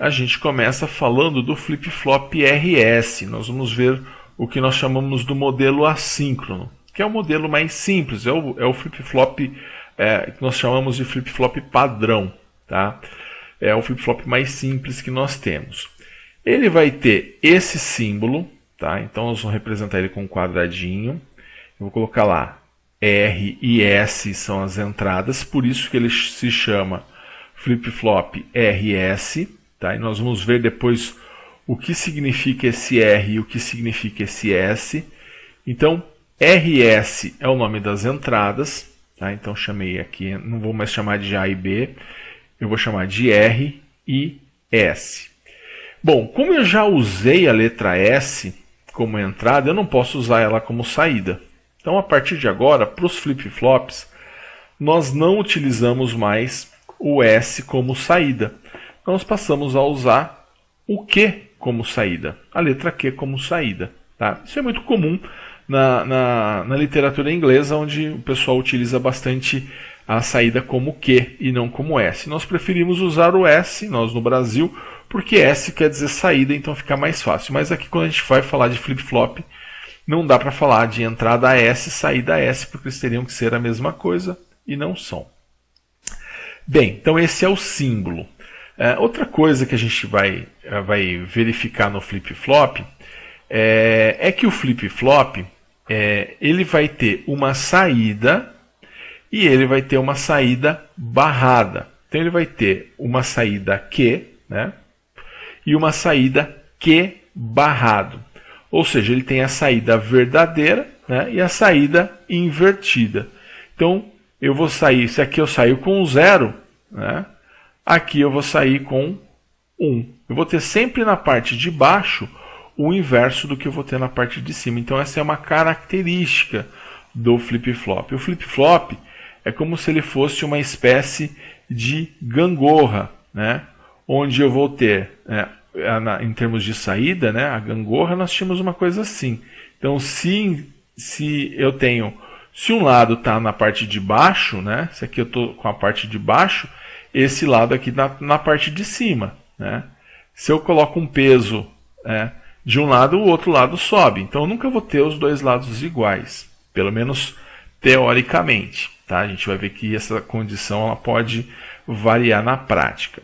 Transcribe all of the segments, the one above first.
a gente começa falando do flip-flop RS. Nós vamos ver o que nós chamamos do modelo assíncrono, que é o modelo mais simples, é o flip-flop que nós chamamos de flip-flop padrão. Tá? É o flip-flop mais simples que nós temos. Ele vai ter esse símbolo, tá? Então nós vamos representar ele com um quadradinho. Eu vou colocar lá R e S são as entradas, por isso que ele se chama flip-flop RS. Tá? E nós vamos ver depois o que significa esse R e o que significa esse S. Então, RS é o nome das entradas. Tá? Então, chamei aqui, não vou mais chamar de A e B, eu vou chamar de R e S. Bom, como eu já usei a letra S como entrada, eu não posso usar ela como saída. Então, a partir de agora, para os flip-flops, nós não utilizamos mais o S como saída. Nós passamos a usar o Q como saída, a letra Q como saída. Tá? Isso é muito comum na literatura inglesa, onde o pessoal utiliza bastante a saída como Q e não como S. Nós preferimos usar o S, nós no Brasil, porque S quer dizer saída, então fica mais fácil. Mas aqui quando a gente vai falar de flip-flop, não dá para falar de entrada S, saída S, porque eles teriam que ser a mesma coisa e não são. Bem, então esse é o símbolo. Outra coisa que a gente vai verificar no flip-flop é que o flip-flop ele vai ter uma saída e ele vai ter uma saída barrada. Então ele vai ter uma saída Q, né, e uma saída Q barrado. Ou seja, ele tem a saída verdadeira, né, e a saída invertida. Então, eu vou sair, se aqui eu saio com 0, né, aqui eu vou sair com 1. Eu vou ter sempre na parte de baixo o inverso do que eu vou ter na parte de cima. Então, essa é uma característica do flip-flop. O flip-flop é como se ele fosse uma espécie de gangorra, né, onde eu vou ter... em termos de saída, né, a gangorra, nós tínhamos uma coisa assim. Então, se um lado está na parte de baixo, né, se aqui eu estou com a parte de baixo, esse lado aqui na parte de cima. Né? Se eu coloco um peso de um lado, o outro lado sobe. Então, eu nunca vou ter os dois lados iguais, pelo menos teoricamente. Tá? A gente vai ver que essa condição ela pode variar na prática.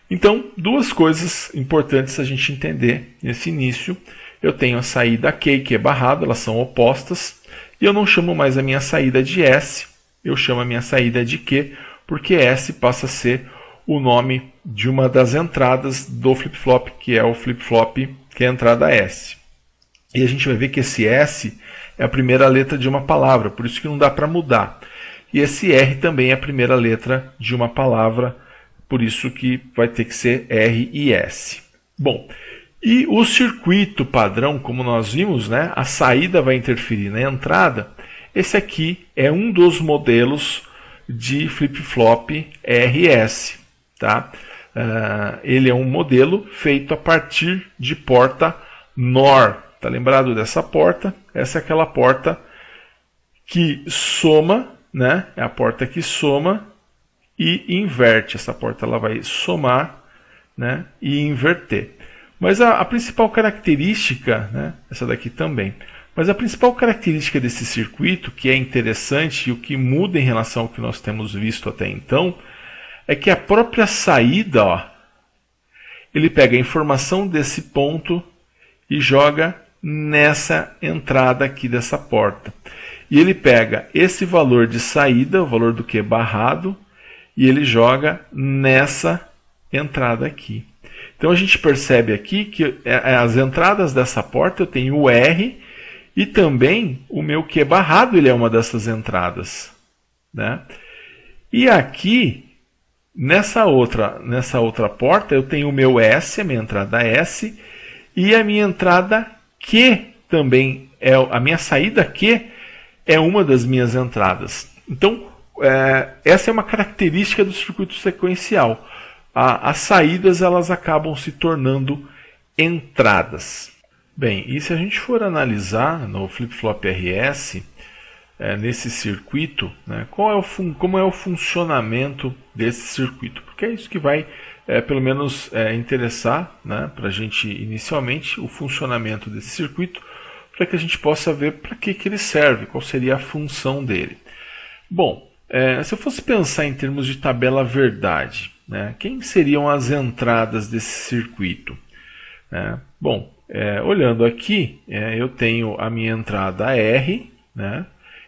Então, duas coisas importantes a gente entender nesse início. Eu tenho a saída Q e Q barrado, elas são opostas. E eu não chamo mais a minha saída de S, eu chamo a minha saída de Q, porque S passa a ser o nome de uma das entradas do flip-flop, que é o flip-flop, que é a entrada S. E a gente vai ver que esse S é a primeira letra de uma palavra, por isso que não dá para mudar. E esse R também é a primeira letra de uma palavra, por isso que vai ter que ser R e S. Bom, e o circuito padrão, como nós vimos, né, a saída vai interferir na entrada. Esse aqui é um dos modelos de flip-flop RS. Tá? Ele é um modelo feito a partir de porta NOR. Tá lembrado dessa porta? Essa é aquela porta que soma, né? É a porta que soma e inverte. Essa porta ela vai somar, né, e inverter. Mas a principal característica, né, essa daqui também, mas a principal característica desse circuito, que é interessante e o que muda em relação ao que nós temos visto até então, é que a própria saída, ó, ele pega a informação desse ponto e joga nessa entrada aqui dessa porta. E ele pega esse valor de saída, o valor do Q barrado, e ele joga nessa entrada aqui. Então a gente percebe aqui que as entradas dessa porta eu tenho o R e também o meu Q barrado ele é uma dessas entradas. Né? E aqui, nessa outra porta, eu tenho o meu S, a minha entrada S, e a minha entrada Q também, a minha saída Q é uma das minhas entradas. Então, essa é uma característica do circuito sequencial. As saídas elas acabam se tornando entradas. Bem, e se a gente for analisar no flip-flop RS, nesse circuito, né, como é o funcionamento desse circuito? Porque é isso que vai pelo menos interessar, né, para a gente inicialmente o funcionamento desse circuito, para que a gente possa ver para que ele serve, qual seria a função dele. Bom, se eu fosse pensar em termos de tabela verdade, né, quem seriam as entradas desse circuito? Bom, olhando aqui, eu tenho a minha entrada R, né,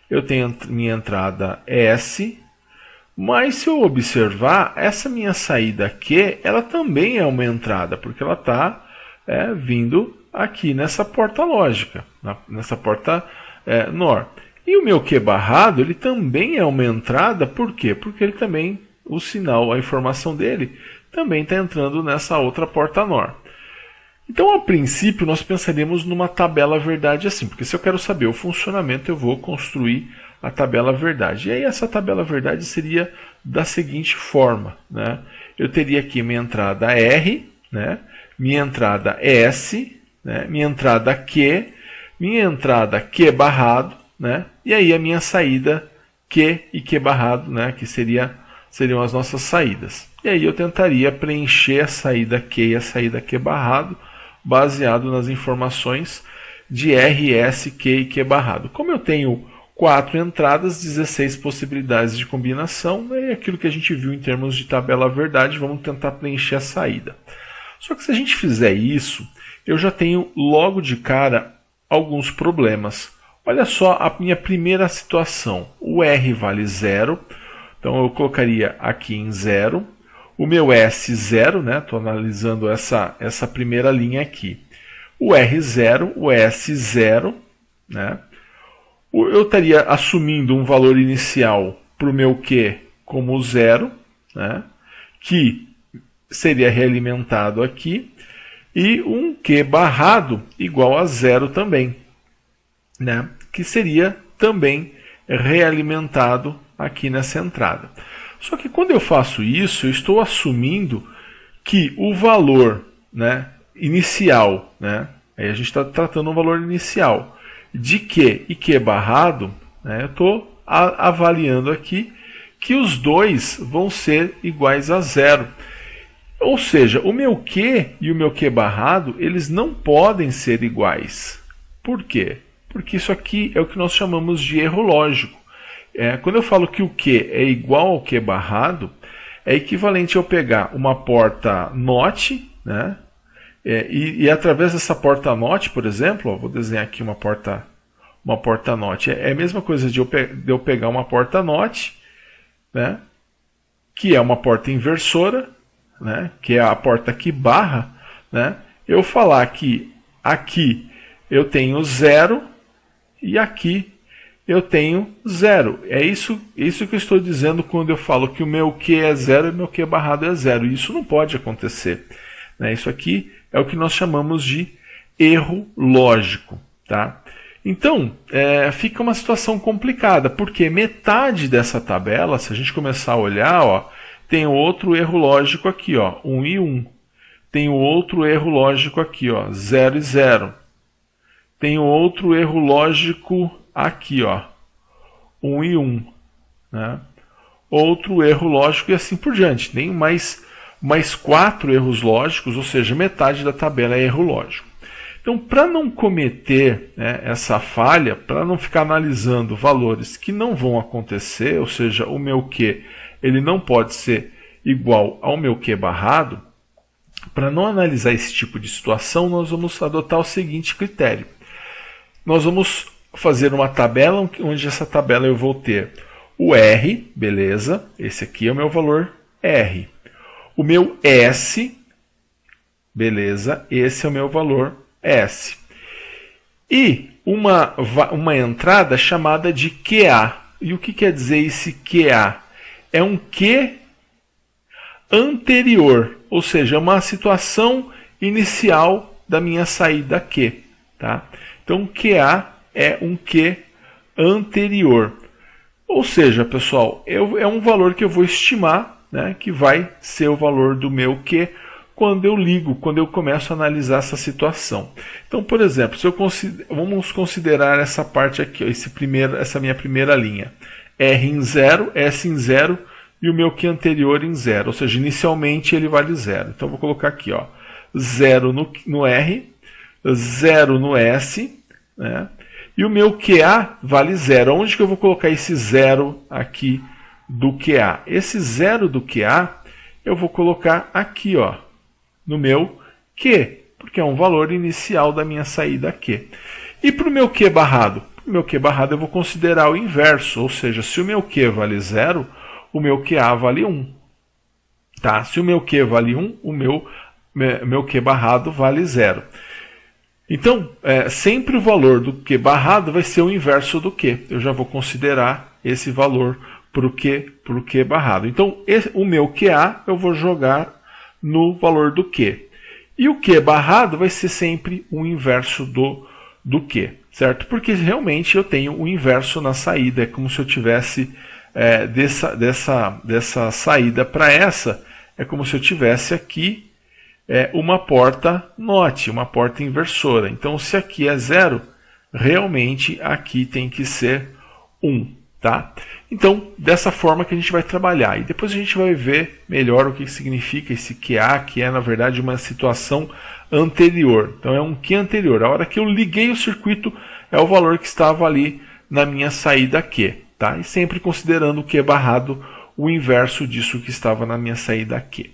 eu tenho a minha entrada S, mas se eu observar, essa minha saída Q, ela também é uma entrada, porque ela está vindo aqui nessa porta lógica, nessa porta NOR. E o meu Q barrado, ele também é uma entrada, por quê? Porque ele também, o sinal, a informação dele, também está entrando nessa outra porta NOR. Então, a princípio, nós pensaríamos numa tabela verdade assim, porque se eu quero saber o funcionamento, eu vou construir a tabela verdade. E aí essa tabela verdade seria da seguinte forma, né? Eu teria aqui minha entrada R, né? Minha entrada S, né? Minha entrada Q, minha entrada Q barrado, né? E aí a minha saída Q e Q barrado, né? Que seriam as nossas saídas. E aí eu tentaria preencher a saída Q e a saída Q barrado, baseado nas informações de R, S, Q e Q barrado. Como eu tenho 4 entradas, 16 possibilidades de combinação, é aquilo que a gente viu em termos de tabela verdade, vamos tentar preencher a saída. Só que se a gente fizer isso, eu já tenho logo de cara alguns problemas. Olha só a minha primeira situação, o R vale 0, então eu colocaria aqui em 0, o meu S 0, né? Estou analisando essa primeira linha aqui, o R 0, o S 0, né? Eu estaria assumindo um valor inicial para o meu Q como 0, né, que seria realimentado aqui, e um Q barrado igual a 0 também, né, que seria também realimentado aqui nessa entrada. Só que quando eu faço isso, eu estou assumindo que o valor, né, inicial, né, aí a gente está tratando um valor inicial, de Q e Q barrado, né, eu estou avaliando aqui que os dois vão ser iguais a 0. Ou seja, o meu Q e o meu Q barrado, eles não podem ser iguais. Por quê? Porque isso aqui é o que nós chamamos de erro lógico. Quando eu falo que o Q é igual ao Q barrado, é equivalente a eu pegar uma porta NOT, né? E através dessa porta NOT, por exemplo, vou desenhar aqui uma porta NOT. É a mesma coisa de eu pegar uma porta NOT, né, que é uma porta inversora, né, que é a porta que barra, né, eu falar que aqui eu tenho 0 e aqui eu tenho 0. É isso que eu estou dizendo quando eu falo que o meu Q é 0 e o meu Q barrado é 0. Isso não pode acontecer, né? Isso aqui é o que nós chamamos de erro lógico, tá? Então, fica uma situação complicada, porque metade dessa tabela, se a gente começar a olhar, ó, tem outro erro lógico aqui, ó, 1 e 1. Tem outro erro lógico aqui, ó, 0 e 0. Tem outro erro lógico aqui, ó, 1 e 1. Né? Outro erro lógico e assim por diante. Tem mais 4 erros lógicos, ou seja, metade da tabela é erro lógico. Então, para não cometer, né, essa falha, para não ficar analisando valores que não vão acontecer, ou seja, o meu Q ele não pode ser igual ao meu Q barrado, para não analisar esse tipo de situação, nós vamos adotar o seguinte critério. Nós vamos fazer uma tabela onde essa tabela eu vou ter o R, beleza, esse aqui é o meu valor R. O meu S, beleza, esse é o meu valor S. E uma entrada chamada de QA. E o que quer dizer esse QA? É um Q anterior, ou seja, uma situação inicial da minha saída Q. Tá? Então, QA é um Q anterior. Ou seja, pessoal, é um valor que eu vou estimar, né, que vai ser o valor do meu Q quando eu ligo, quando eu começo a analisar essa situação. Então, por exemplo, vamos considerar essa parte aqui, ó, essa minha primeira linha. R em 0, S em 0 e o meu Q anterior em 0, ou seja, inicialmente ele vale 0. Então eu vou colocar aqui, ó, 0 no R, 0 no S, né? E o meu QA vale 0. Onde que eu vou colocar esse 0 aqui do QA? Esse 0 do QA eu vou colocar aqui, ó, no meu Q, porque é um valor inicial da minha saída Q. E para o meu Q barrado? O meu Q barrado eu vou considerar o inverso, ou seja, se o meu Q vale 0, o meu QA vale 1. Tá? Se o meu Q vale 1, o meu Q barrado vale 0. Então, sempre o valor do Q barrado vai ser o inverso do Q. Eu já vou considerar esse valor para o Q barrado. Então, o meu QA eu vou jogar no valor do Q. E o Q barrado vai ser sempre o inverso do Q, certo? Porque realmente eu tenho o inverso na saída. É como se eu tivesse dessa saída para essa, é como se eu tivesse aqui uma porta NOT, uma porta inversora. Então, se aqui é 0, realmente aqui tem que ser 1. Tá? Então, dessa forma que a gente vai trabalhar. E depois a gente vai ver melhor o que significa esse QA, que é, na verdade, uma situação anterior. Então, é um Q anterior. A hora que eu liguei o circuito, é o valor que estava ali na minha saída Q. Tá? E sempre considerando o Q barrado, o inverso disso que estava na minha saída Q.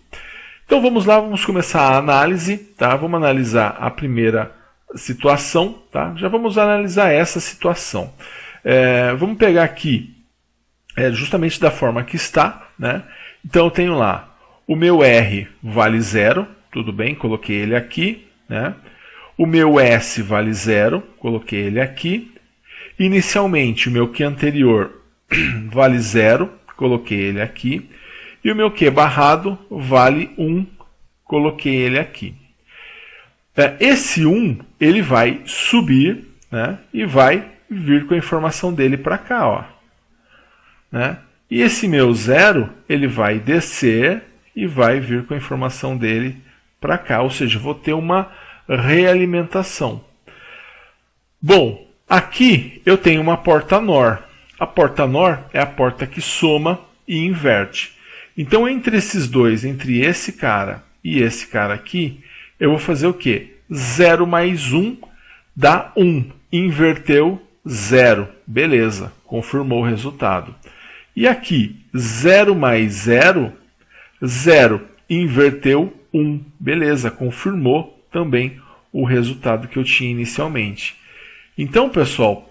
Então vamos lá, vamos começar a análise, tá? Vamos analisar a primeira situação, tá? Já vamos analisar essa situação. Vamos pegar aqui, justamente da forma que está, né? Então eu tenho lá, o meu R vale 0, tudo bem, coloquei ele aqui, né? O meu S vale 0, coloquei ele aqui. Inicialmente o meu Q anterior vale 0, coloquei ele aqui. E o meu Q barrado vale 1, coloquei ele aqui. Esse 1 ele vai subir, né, e vai vir com a informação dele para cá. Ó, né? E esse meu 0 ele vai descer e vai vir com a informação dele para cá. Ou seja, vou ter uma realimentação. Bom, aqui eu tenho uma porta NOR. A porta NOR é a porta que soma e inverte. Então, entre esses dois, entre esse cara e esse cara aqui, eu vou fazer o quê? 0 mais 1 dá 1. Inverteu 0. Beleza, confirmou o resultado. E aqui, 0 mais 0, 0. Inverteu 1. Beleza, confirmou também o resultado que eu tinha inicialmente. Então, pessoal,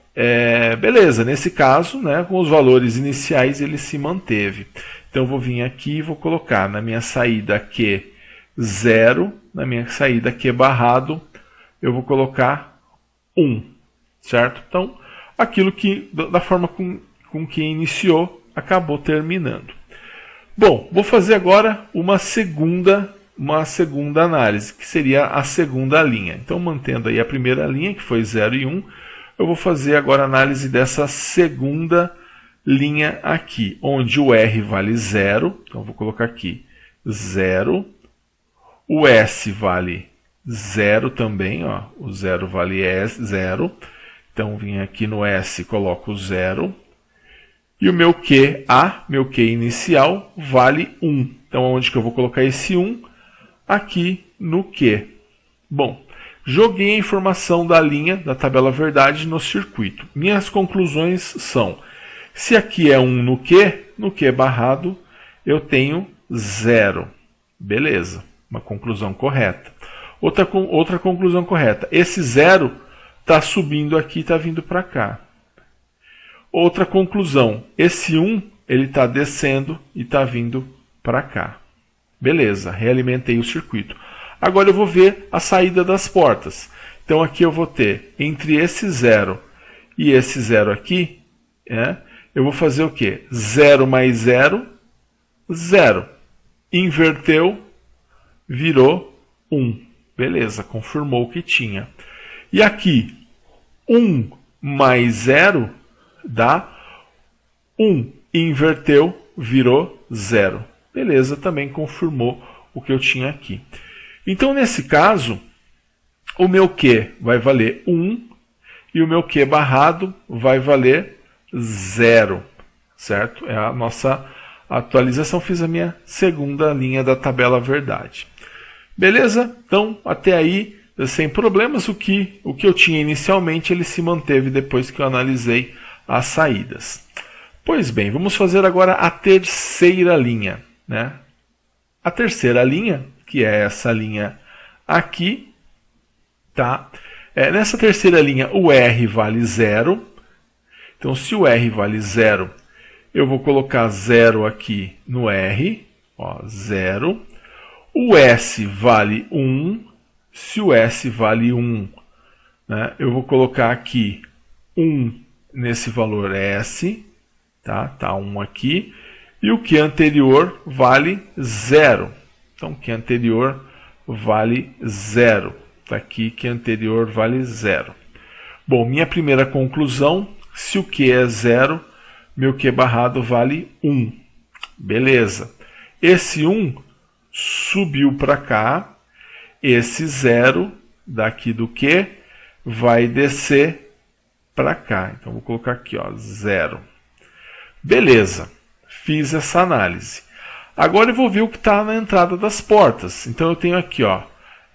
beleza, nesse caso, né, com os valores iniciais ele se manteve. Então, eu vou vir aqui e vou colocar na minha saída Q 0, na minha saída Q barrado, eu vou colocar 1, certo? Então, aquilo que, da forma com que iniciou, acabou terminando. Bom, vou fazer agora uma segunda análise, que seria a segunda linha. Então, mantendo aí a primeira linha, que foi 0 e 1, eu vou fazer agora a análise dessa segunda linha aqui, onde o R vale 0, então vou colocar aqui 0, o S vale 0 também, ó, o 0 vale 0, então vim aqui no S e coloco 0, e o meu QA, meu Q inicial, vale 1, então onde que eu vou colocar esse 1? Aqui no Q. Bom, joguei a informação da linha, da tabela verdade no circuito. Minhas conclusões são: se aqui é 1 no Q barrado, eu tenho 0. Beleza, uma conclusão correta. Outra conclusão correta. Esse 0 está subindo aqui, está vindo para cá. Outra conclusão. Esse 1 ele está descendo e está vindo para cá. Beleza, realimentei o circuito. Agora eu vou ver a saída das portas. Então aqui eu vou ter, entre esse 0 e esse 0 aqui, eu vou fazer o quê? 0 mais 0, 0. Inverteu, virou 1. Beleza, confirmou o que tinha. E aqui, 1 mais 0 dá 1. Inverteu, virou 0. Beleza, também confirmou o que eu tinha aqui. Então, nesse caso, o meu Q vai valer 1 e o meu Q barrado vai valer 0, certo? É a nossa a atualização, fiz a minha segunda linha da tabela verdade. Beleza? Então, até aí, sem problemas, o que eu tinha inicialmente, ele se manteve depois que eu analisei as saídas. Pois bem, vamos fazer agora a terceira linha, né? A terceira linha, que é essa linha aqui, tá? Nessa terceira linha, o R vale 0. Então, se o R vale 0, eu vou colocar 0 aqui no R, ó, 0. O S vale 1. Se o S vale 1, né, eu vou colocar aqui 1 nesse valor S, tá 1 aqui. E o Q anterior vale 0. Então, Q anterior vale 0. Está aqui, Q anterior vale 0. Bom, minha primeira conclusão, se o Q é 0, meu Q barrado vale 1. Beleza. Esse 1 subiu para cá. Esse 0 daqui do Q vai descer para cá. Então, vou colocar aqui, ó, 0. Beleza. Fiz essa análise. Agora eu vou ver o que está na entrada das portas. Então eu tenho aqui, ó,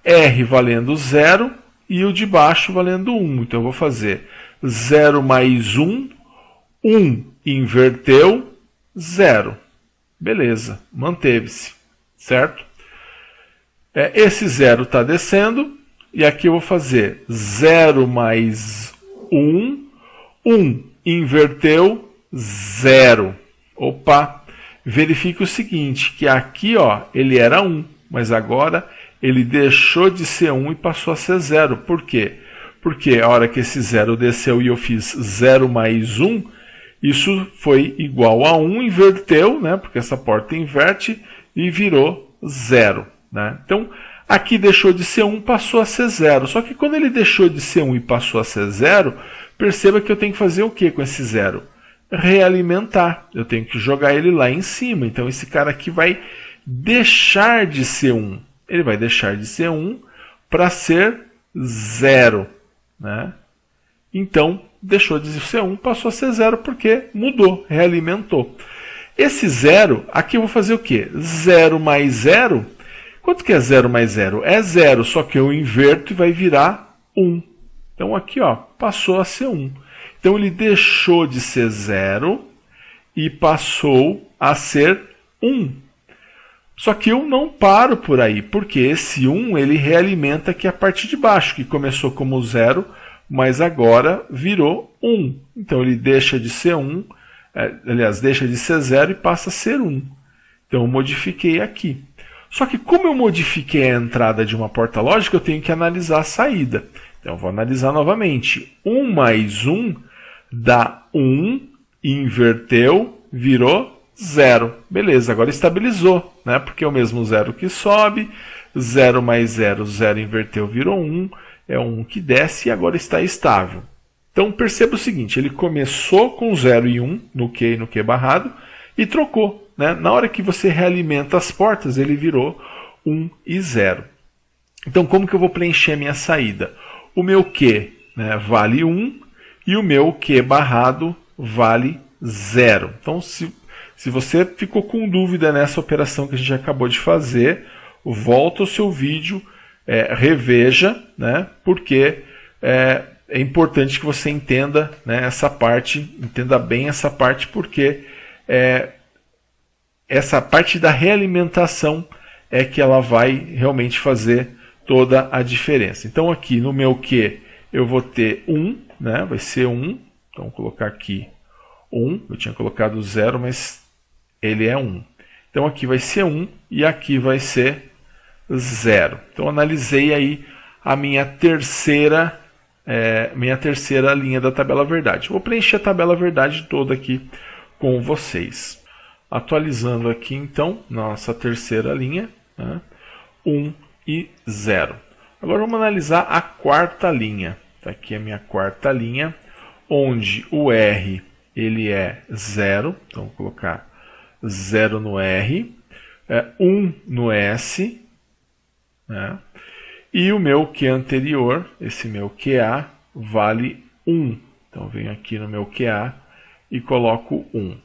R valendo 0 e o de baixo valendo 1. Então eu vou fazer 0 mais 1. 1 inverteu, 0. Beleza, manteve-se, certo? Esse 0 está descendo. E aqui eu vou fazer 0 mais 1. 1 inverteu, 0. Opa, verifique o seguinte, que aqui, ó, ele era 1, mas agora ele deixou de ser 1 e passou a ser 0. Por quê? Porque a hora que esse 0 desceu e eu fiz 0 mais 1, isso foi igual a 1, inverteu, né, porque essa porta inverte, e virou 0. Né? Então, aqui deixou de ser 1, passou a ser 0. Só que quando ele deixou de ser 1 e passou a ser 0, perceba que eu tenho que fazer o que com esse 0? Realimentar. Eu tenho que jogar ele lá em cima. Então esse cara aqui vai deixar de ser 1. Ele vai deixar de ser 1 para ser 0. Né? Então, deixou de ser 1, passou a ser 0 porque mudou, realimentou. Esse 0, aqui eu vou fazer o quê? 0 mais 0. Quanto que é 0 mais 0? É 0, só que eu inverto e vai virar 1. Então aqui, ó, passou a ser 1. Então ele deixou de ser 0 e passou a ser 1. Só que eu não paro por aí, porque esse 1 ele realimenta aqui a parte de baixo, que começou como 0, mas agora virou 1. Então ele deixa de ser 1, aliás, deixa de ser 0 e passa a ser 1. Então eu modifiquei aqui. Só que como eu modifiquei a entrada de uma porta lógica, eu tenho que analisar a saída. Então eu vou analisar novamente. 1 mais 1 dá 1, inverteu, virou 0. Beleza, agora estabilizou, né? Porque é o mesmo 0 que sobe, 0 mais 0, 0 inverteu, virou 1, é 1 que desce e agora está estável. Então perceba o seguinte, ele começou com 0 e 1 no Q e no Q barrado e trocou. Né? Na hora que você realimenta as portas, ele virou 1 e 0. Então como que eu vou preencher a minha saída? O meu Q, né, vale 1 e o meu Q barrado vale 0. Então se você ficou com dúvida nessa operação que a gente acabou de fazer, volta ao seu vídeo, reveja, né, porque é importante que você entenda, né, essa parte, entenda bem essa parte, porque essa parte da realimentação é que ela vai realmente fazer toda a diferença. Então aqui no meu Q eu vou ter 1, né? Vai ser 1. Então vou colocar aqui 1. Eu tinha colocado 0, mas ele é 1. Então aqui vai ser 1 e aqui vai ser 0. Então analisei aí a minha terceira linha da tabela verdade. Vou preencher a tabela verdade toda aqui com vocês. Atualizando aqui então nossa terceira linha, né? 1 e 0. Agora vamos analisar a quarta linha. Tá aqui a minha quarta linha, onde o R ele é 0. Então vou colocar 0 no R, 1 no S, né? E o meu Q anterior, esse meu QA, vale 1. Então venho aqui no meu QA e coloco 1.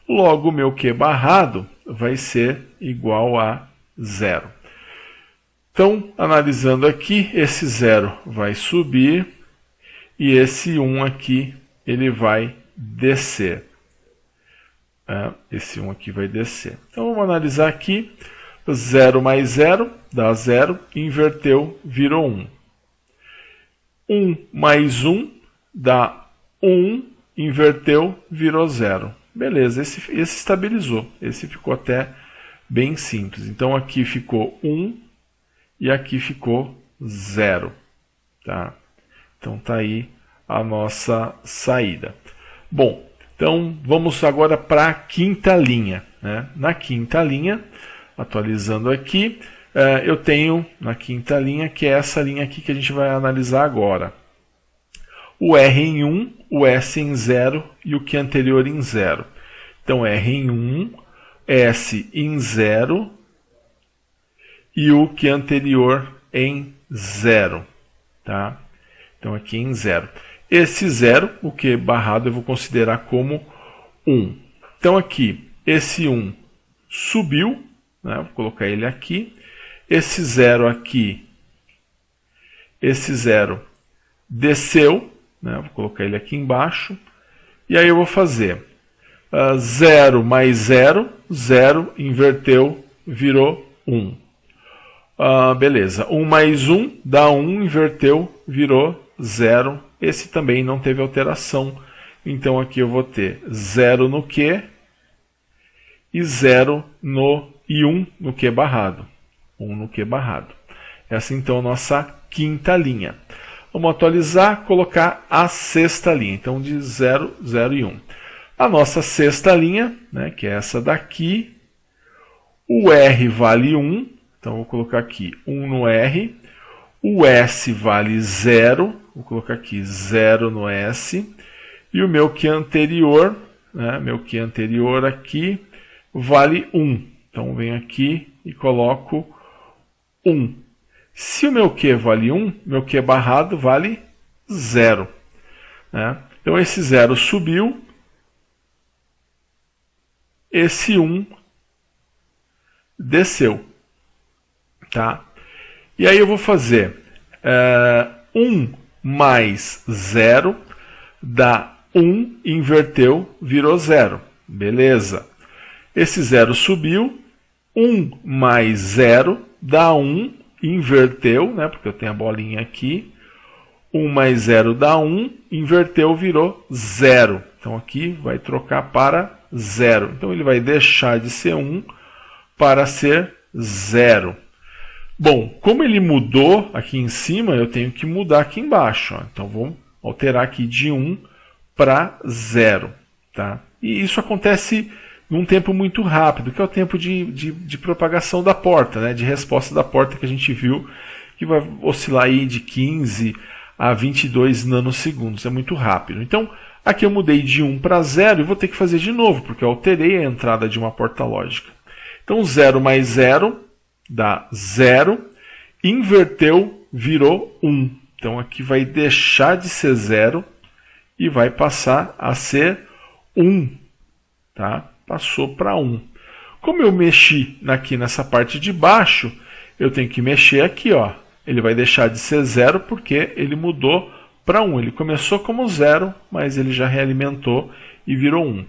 Logo, o meu Q barrado vai ser igual a 0. Então, analisando aqui, esse 0 vai subir e esse 1 aqui ele vai descer. Esse 1 aqui vai descer. Então, vamos analisar aqui. 0 mais 0 dá 0, inverteu, virou 1. 1 mais 1 dá 1, inverteu, virou 0. Beleza, esse estabilizou. Esse ficou até bem simples. Então, aqui ficou 1 e aqui ficou 0. Tá? Então, tá aí a nossa saída. Bom, então vamos agora para a quinta linha. Né? Na quinta linha, atualizando aqui, eu tenho na quinta linha, que é essa linha aqui que a gente vai analisar agora. O R em 1, o S em 0 e o Q anterior em 0. Então, R em 1, S em 0 e o Q anterior em 0. Tá? Então, aqui em 0. Esse 0, o Q barrado, eu vou considerar como 1. Então, aqui, esse 1 subiu, né? Vou colocar ele aqui. Esse 0 aqui, esse 0 desceu, né? Vou colocar ele aqui embaixo. E aí eu vou fazer 0 mais 0, 0, inverteu, virou 1. Beleza, 1 mais 1 dá 1, inverteu, virou 0. Esse também não teve alteração. Então aqui eu vou ter 0 no Q e 0 e 1 no Q barrado. 1 no Q barrado. Essa então é a nossa quinta linha. Vamos atualizar, colocar a sexta linha. Então de 0, 0 e 1. A nossa sexta linha, né, que é essa daqui, o R vale 1. Então vou colocar aqui 1 no R. O S vale 0. Vou colocar aqui 0 no S. E o meu Q anterior, né, meu Q anterior aqui, vale 1. Então venho aqui e coloco 1. Se o meu Q vale 1, meu Q barrado vale 0. Né? Então esse 0 subiu. Esse 1 desceu. Tá? E aí eu vou fazer 1 mais 0 dá 1, inverteu, virou 0. Beleza. Esse 0 subiu. 1 mais 0 dá 1, inverteu, né, porque eu tenho a bolinha aqui. 1 mais 0 dá 1, inverteu, virou 0. Então aqui vai trocar para 0. Então ele vai deixar de ser 1 para ser 0. Bom, como ele mudou aqui em cima, eu tenho que mudar aqui embaixo. Ó. Então vou alterar aqui de 1 para 0. Tá? E isso acontece num tempo muito rápido, que é o tempo de propagação da porta, né? De resposta da porta que a gente viu, que vai oscilar aí de 15 a 22 nanosegundos. É muito rápido. Então, aqui eu mudei de 1 para 0 e vou ter que fazer de novo, porque eu alterei a entrada de uma porta lógica. Então, 0 mais 0 dá 0, inverteu, virou 1. Então, aqui vai deixar de ser 0 e vai passar a ser 1. Tá? Passou para 1. Como eu mexi aqui nessa parte de baixo, eu tenho que mexer aqui. Ó. Ele vai deixar de ser 0 porque ele mudou para 1. Ele começou como 0, mas ele já realimentou e virou 1.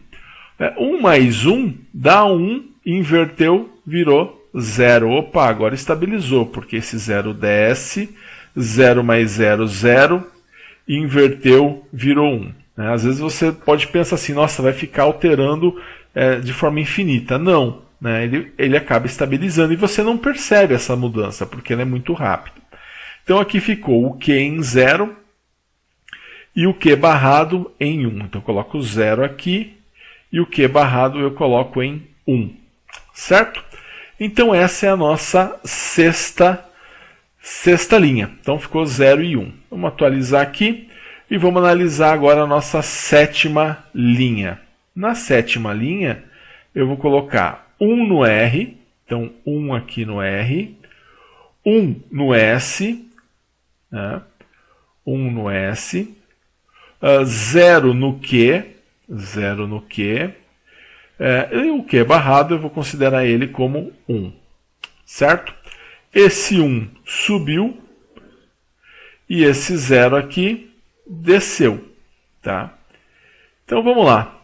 1 mais 1 dá 1, inverteu, virou 0. Opa, agora estabilizou, porque esse 0 desce, 0 mais 0, 0, inverteu, virou 1. Às vezes você pode pensar assim, nossa, vai ficar alterando de forma infinita. Não, né? Ele acaba estabilizando e você não percebe essa mudança, porque ela é muito rápida. Então aqui ficou o Q em 0 e o Q barrado em 1. Então eu coloco 0 aqui e o Q barrado eu coloco em 1. Certo? Então essa é a nossa sexta linha. Então ficou 0 e 1. Vamos atualizar aqui e vamos analisar agora a nossa sétima linha. Na sétima linha eu vou colocar 1 no R, então 1 aqui no R, 1 no S, né? 1 no S, 0 no Q, 0 no Q, E o Q barrado eu vou considerar ele como 1, certo? Esse 1 subiu e esse 0 aqui desceu, tá? Então vamos lá.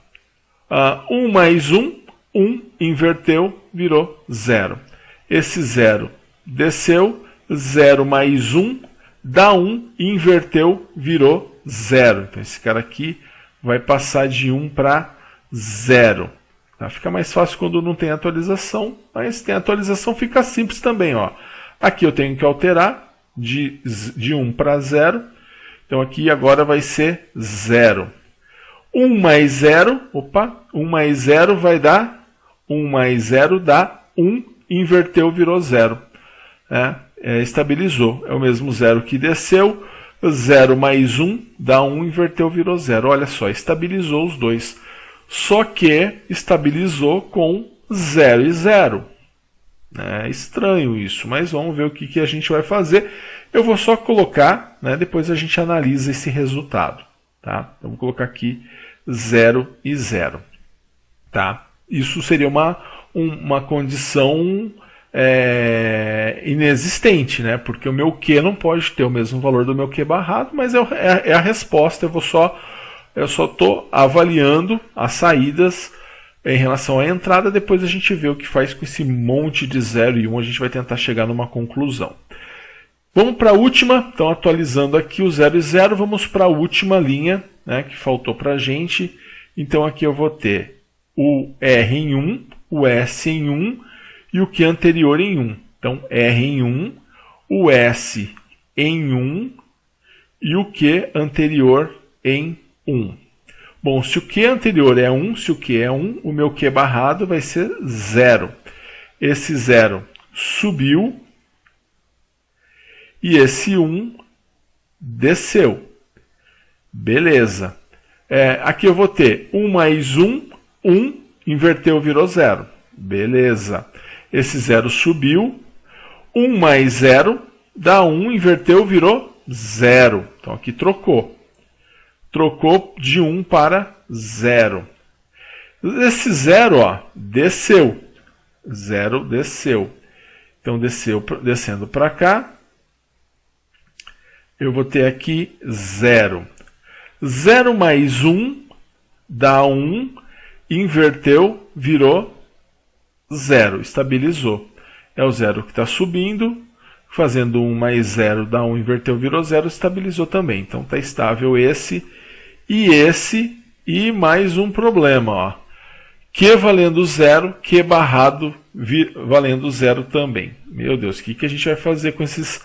1 mais 1, 1 inverteu, virou 0. Esse 0 desceu, 0 mais 1 dá 1, inverteu, virou 0. Então esse cara aqui vai passar de 1 para 0. Tá? Fica mais fácil quando não tem atualização, mas tem atualização, fica simples também. Ó. Aqui eu tenho que alterar de 1 para 0. Então aqui agora vai ser 0. 1 mais 0, 1 mais 0 vai dar 1 mais 0 dá 1, inverteu, virou 0. Estabilizou. É o mesmo 0 que desceu. 0 mais 1 dá 1, inverteu, virou 0. Olha só, estabilizou os dois. Só que estabilizou com 0 e 0. É estranho isso, mas vamos ver o que a gente vai fazer. Eu vou só colocar, depois a gente analisa esse resultado. Tá? Então, vou colocar aqui 0 e 0. Tá? Isso seria uma condição inexistente, porque o meu Q não pode ter o mesmo valor do meu Q barrado, mas é a resposta. Eu só estou avaliando as saídas em relação à entrada. Depois a gente vê o que faz com esse monte de 0 e 1. A gente vai tentar chegar numa conclusão. Vamos para a última. Então, atualizando aqui o 0 e 0, vamos para a última linha, que faltou para a gente. Então, aqui eu vou ter o R em 1, o S em 1 e o Q anterior em 1. Então, R em 1, o S em 1 e o Q anterior em 1. Bom, se o Q anterior é 1, se o Q é 1, o meu Q barrado vai ser 0. Esse 0 subiu e esse 1 desceu. Beleza. Aqui eu vou ter 1 mais 1, 1, inverteu, virou 0. Beleza. Esse 0 subiu. 1 mais 0 dá 1, inverteu, virou 0. Então aqui trocou. Trocou de 1 para 0. Esse 0 desceu. 0 desceu. Então descendo para cá. Eu vou ter aqui 0. 0 mais 1 dá 1, inverteu, virou 0, estabilizou. É o 0 que está subindo, fazendo 1 mais 0 dá 1, inverteu, virou 0, estabilizou também. Então está estável esse, e mais um problema. Q valendo 0, Q barrado valendo 0 também. Meu Deus, o que a gente vai fazer com esse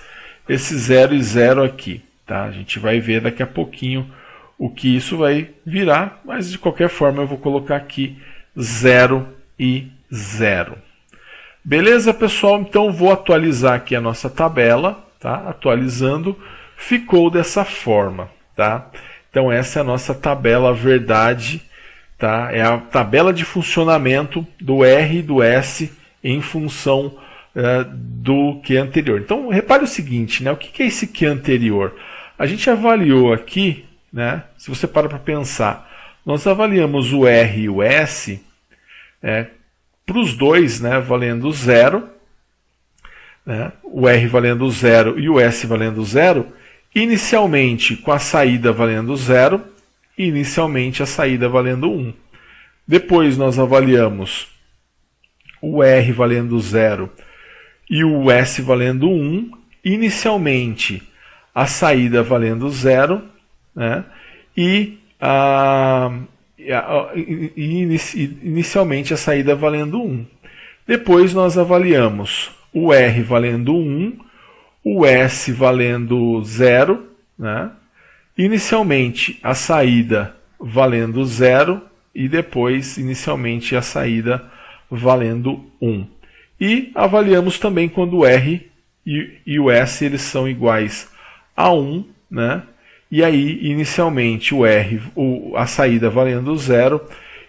0 e 0 aqui? Tá? A gente vai ver daqui a pouquinho o que isso vai virar, mas de qualquer forma eu vou colocar aqui 0 e 0. Beleza, pessoal? Então vou atualizar aqui a nossa tabela, tá? Atualizando, ficou dessa forma, tá? Então essa é a nossa tabela verdade, tá? É a tabela de funcionamento do R e do S em função do Q anterior. Então repare o seguinte, o que é esse Q anterior? A gente avaliou aqui, se você para pensar, nós avaliamos o R e o S para os dois, valendo 0, o R valendo 0 e o S valendo 0, inicialmente com a saída valendo 0, e inicialmente a saída valendo 1. Depois nós avaliamos o R valendo 0 e o S valendo 1, inicialmente a saída valendo 0, e inicialmente a saída valendo 1. Depois nós avaliamos o R valendo 1, o S valendo 0, inicialmente a saída valendo 0 e depois inicialmente a saída valendo 1. E avaliamos também quando o R e o S eles são iguais a 1, e aí inicialmente o R, a saída valendo 0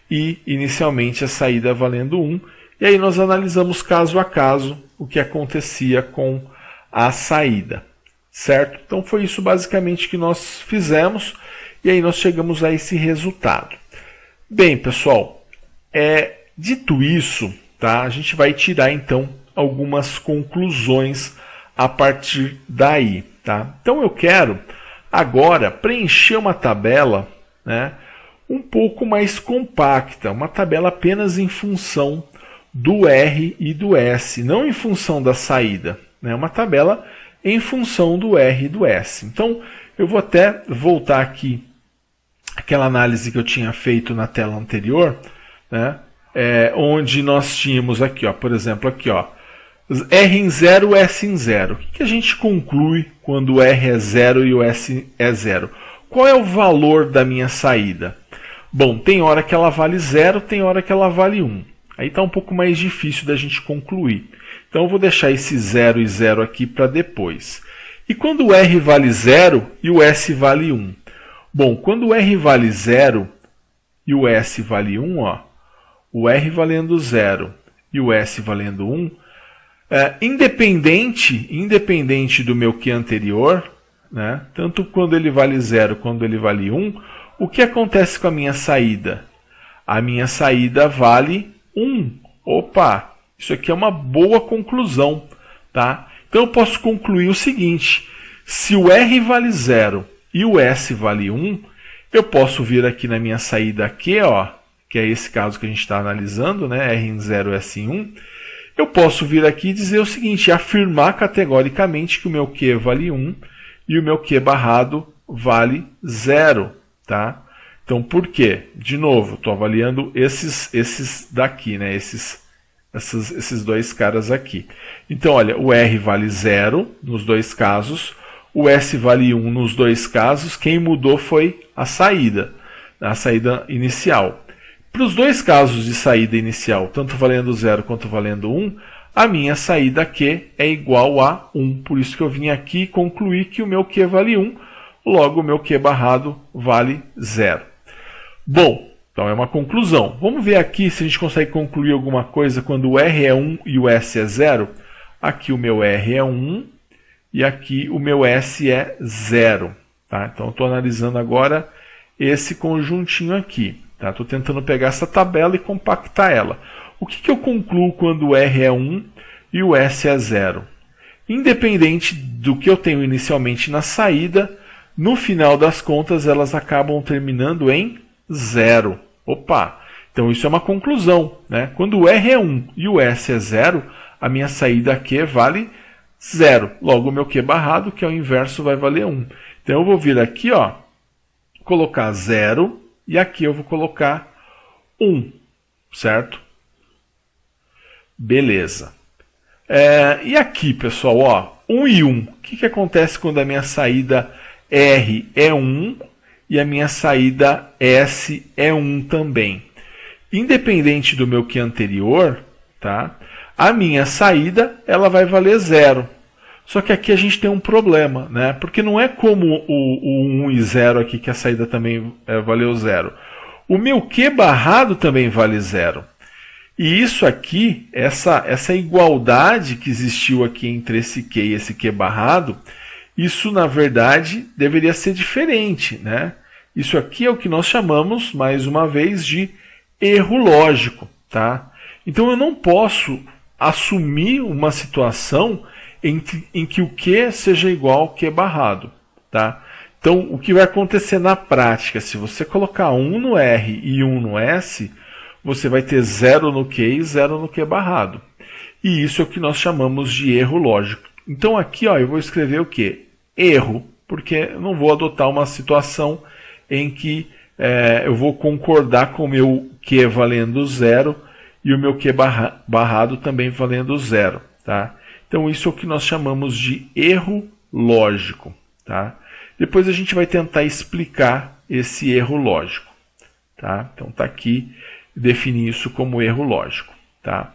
e inicialmente a saída valendo 1. E aí nós analisamos caso a caso o que acontecia com a saída, certo? Então foi isso basicamente que nós fizemos e aí nós chegamos a esse resultado. Bem, pessoal, Dito isso, tá, a gente vai tirar então algumas conclusões a partir daí. Tá? Então eu quero agora preencher uma tabela, né, um pouco mais compacta, uma tabela apenas em função do R e do S, não em função da saída, né, uma tabela em função do R e do S. Então eu vou até voltar aqui aquela análise que eu tinha feito na tela anterior, né, onde nós tínhamos aqui, ó, por exemplo, aqui, ó, R em 0, S em 0. O que a gente conclui quando o R é 0 e o S é 0? Qual é o valor da minha saída? Bom, tem hora que ela vale 0, tem hora que ela vale 1. Aí está um pouco mais difícil da gente concluir. Então eu vou deixar esse 0 e 0 aqui para depois. E quando o R vale 0 e o S vale 1? Bom, quando o R vale 0 e o S vale 1, ó, o R valendo 0 e o S valendo 1, independente do meu Q anterior, né, tanto quando ele vale 0 quando ele vale 1, o que acontece com a minha saída? A minha saída vale 1. Opa, isso aqui é uma boa conclusão. Tá? Então eu posso concluir o seguinte: se o R vale 0 e o S vale 1, eu posso vir aqui na minha saída Q, ó, que é esse caso que a gente está analisando, né, R em 0 e S em 1, eu posso vir aqui e dizer o seguinte, afirmar categoricamente que o meu Q vale 1 e o meu Q barrado vale 0. Tá? Então, por quê? De novo, estou avaliando esses daqui, né? esses dois caras aqui. Então, olha, o R vale 0 nos dois casos, o S vale 1 nos dois casos, quem mudou foi a saída inicial. Para os dois casos de saída inicial, tanto valendo 0 quanto valendo 1, a minha saída Q é igual a 1. Por isso que eu vim aqui e concluí que o meu Q vale 1, logo o meu Q barrado vale 0. Bom, então é uma conclusão. Vamos ver aqui se a gente consegue concluir alguma coisa quando o R é 1 e o S é 0. Aqui o meu R é 1 e aqui o meu S é 0. Tá? Então eu estou analisando agora esse conjuntinho aqui. Estou tentando pegar essa tabela e compactar ela. O que eu concluo quando o R é 1 e o S é 0? Independente do que eu tenho inicialmente na saída, no final das contas elas acabam terminando em 0. Opa! Então isso é uma conclusão. Né? Quando o R é 1 e o S é 0, a minha saída Q vale 0. Logo o meu Q barrado, que é o inverso, vai valer 1. Então eu vou vir aqui, ó, colocar 0. E aqui eu vou colocar 1, certo? Beleza. E aqui, pessoal, ó, 1 e 1. O que acontece quando a minha saída R é 1 e a minha saída S é 1 também? Independente do meu Q anterior, tá? A minha saída ela vai valer 0. Só que aqui a gente tem um problema, né? Porque não é como o 1 e 0 aqui, que a saída também valeu 0. O meu Q barrado também vale 0. E isso aqui, essa igualdade que existiu aqui entre esse Q e esse Q barrado, isso na verdade deveria ser diferente, né? Isso aqui é o que nós chamamos, mais uma vez, de erro lógico, tá? Então eu não posso assumir uma situação em que o Q seja igual ao Q barrado. Tá? Então, o que vai acontecer na prática, se você colocar 1 no R e 1 no S, você vai ter 0 no Q e 0 no Q barrado. E isso é o que nós chamamos de erro lógico. Então, aqui ó, eu vou escrever o quê? Erro, porque eu não vou adotar uma situação em que eu vou concordar com o meu Q valendo 0 e o meu Q barrado também valendo 0. Tá? Então, isso é o que nós chamamos de erro lógico. Tá? Depois a gente vai tentar explicar esse erro lógico. Tá? Então, está aqui, definir isso como erro lógico. Tá?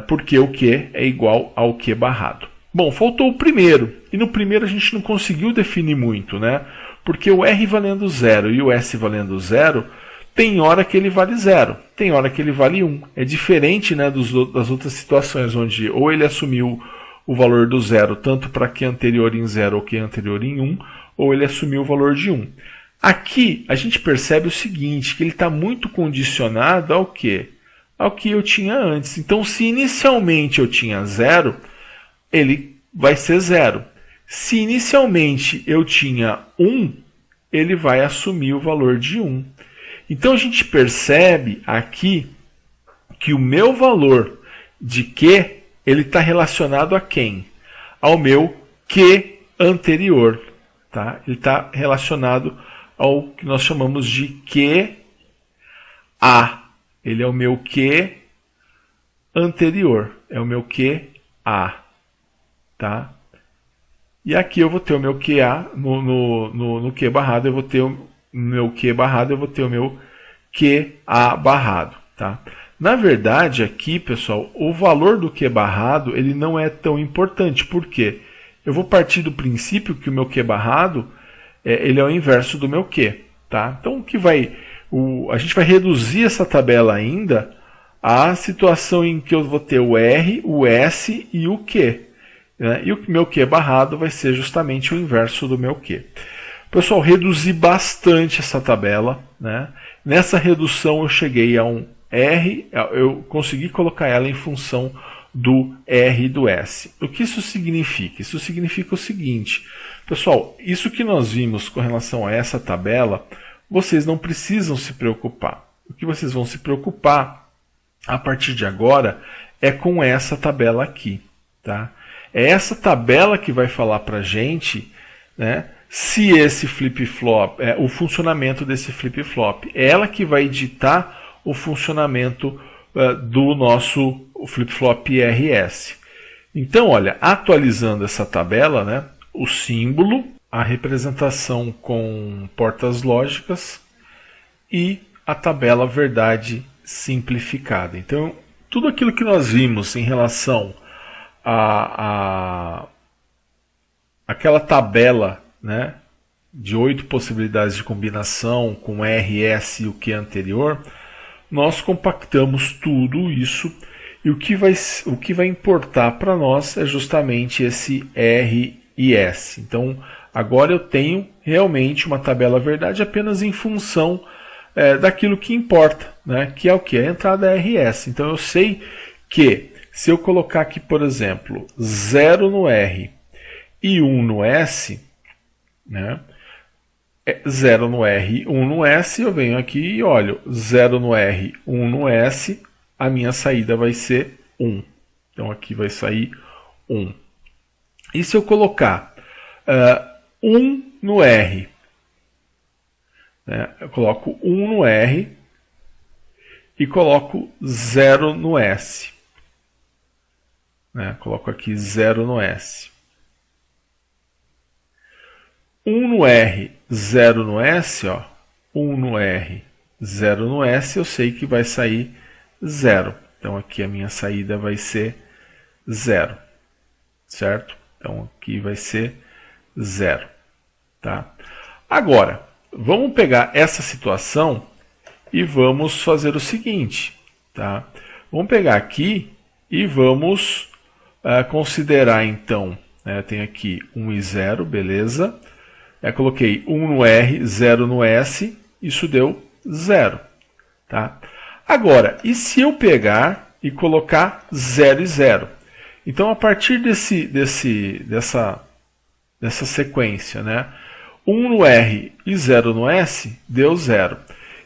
Porque o Q é igual ao Q barrado. Bom, faltou o primeiro. E no primeiro a gente não conseguiu definir muito, né? Porque o R valendo 0 e o S valendo 0, tem hora que ele vale 0, tem hora que ele vale 1. É diferente, né, das outras situações, onde ou ele assumiu o valor do 0 tanto para Q anterior em 0 ou Q anterior em 1, ou ele assumiu o valor de 1. Aqui a gente percebe o seguinte, que ele está muito condicionado ao quê? ao que eu tinha antes. Então, se inicialmente eu tinha 0, ele vai ser 0. Se inicialmente eu tinha 1, ele vai assumir o valor de 1. Então, a gente percebe aqui que o meu valor de Q ele está relacionado a quem? Ao meu Q anterior. Tá? Ele está relacionado ao que nós chamamos de QA. Ele é o meu Q anterior. É o meu QA. Tá? E aqui eu vou ter o meu QA, no Q barrado eu vou ter o meu Q barrado, eu vou ter o meu QA barrado. Tá? Na verdade, aqui, pessoal, o valor do Q barrado ele não é tão importante. Por quê? Eu vou partir do princípio que o meu Q barrado ele é o inverso do meu Q. Tá? Então, o que a gente vai reduzir essa tabela ainda à situação em que eu vou ter o R, o S e o Q. Né? E o meu Q barrado vai ser justamente o inverso do meu Q. Pessoal, reduzi bastante essa tabela. Né? Nessa redução eu cheguei a um R, eu consegui colocar ela em função do R e do S. O que isso significa? Isso significa o seguinte, pessoal, isso que nós vimos com relação a essa tabela, vocês não precisam se preocupar. O que vocês vão se preocupar a partir de agora é com essa tabela aqui. Tá? É essa tabela que vai falar para a gente, né, se esse flip-flop, o funcionamento desse flip-flop. É ela que vai ditar o funcionamento do nosso flip-flop RS. Então, olha, atualizando essa tabela, né, o símbolo, a representação com portas lógicas e a tabela verdade simplificada. Então, tudo aquilo que nós vimos em relação a aquela tabela, né, de 8 possibilidades de combinação com RS e o que anterior, nós compactamos tudo isso e o que vai importar para nós é justamente esse R e S. Então, agora eu tenho realmente uma tabela verdade apenas em função daquilo que importa, né? Que é o que? A entrada RS. Então, eu sei que se eu colocar aqui, por exemplo, 0 no R e 1 no S, né? 0 no R, 1 no S, eu venho aqui e olho 0 no R, 1 no S, a minha saída vai ser 1. Então aqui vai sair 1. E se eu colocar 1 no R, né, eu coloco 1 no R e coloco 0 no S. Né, coloco aqui 0 no S. 1 no R, 0 no S, ó, 1 no R, 0 no S, eu sei que vai sair 0. Então aqui a minha saída vai ser 0. Certo? Então aqui vai ser 0. Tá? Agora, vamos pegar essa situação e vamos fazer o seguinte. Tá? Vamos pegar aqui e vamos considerar então, tem aqui 1 e 0, beleza? Coloquei 1 no R, 0 no S, isso deu 0. Tá? Agora, e se eu pegar e colocar 0 e 0? Então, a partir dessa sequência, né? 1 no R e 0 no S, deu 0.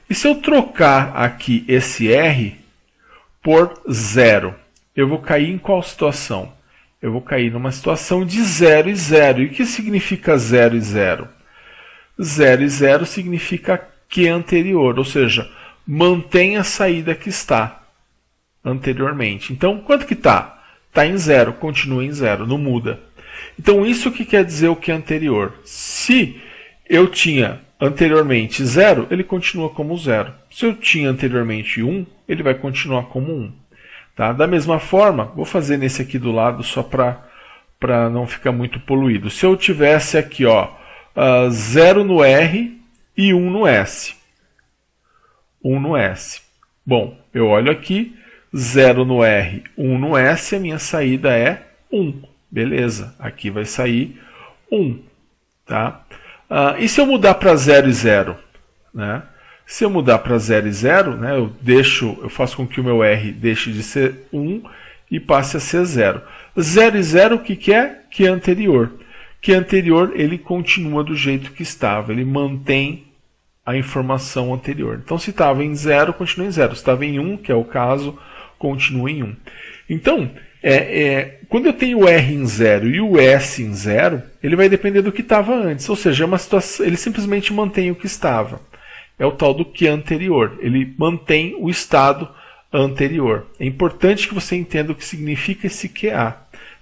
E se eu trocar aqui esse R por 0, eu vou cair em qual situação? Eu vou cair numa situação de 0 e 0. E o que significa 0 e 0? 0 e 0 significa que anterior, ou seja, mantém a saída que está anteriormente. Então, quanto que está? Está em 0, continua em 0, não muda. Então, isso que quer dizer o que é anterior? Se eu tinha anteriormente 0, ele continua como 0. Se eu tinha anteriormente 1, ele vai continuar como 1. Tá? Da mesma forma, vou fazer nesse aqui do lado só para não ficar muito poluído. Se eu tivesse aqui 0 no R e 1 no S. 1 no S. Bom, eu olho aqui, 0 no R, 1 no S, a minha saída é 1. Beleza, aqui vai sair 1. Tá? E se eu mudar para 0 e 0? Né? Se eu mudar para 0 e 0, né, eu faço com que o meu R deixe de ser 1 e passe a ser 0. 0 e 0 o que é? Que é anterior. Que é anterior, ele continua do jeito que estava, ele mantém a informação anterior. Então, se estava em 0, continua em 0. Se estava em 1, que é o caso, continua em 1. Então, quando eu tenho o R em 0 e o S em 0, ele vai depender do que estava antes. Ou seja, é uma situação, ele simplesmente mantém o que estava. É o tal do que anterior. Ele mantém o estado anterior. É importante que você entenda o que significa esse QA.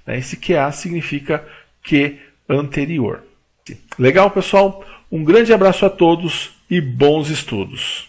Esse QA significa que anterior. Legal, pessoal? Um grande abraço a todos e bons estudos.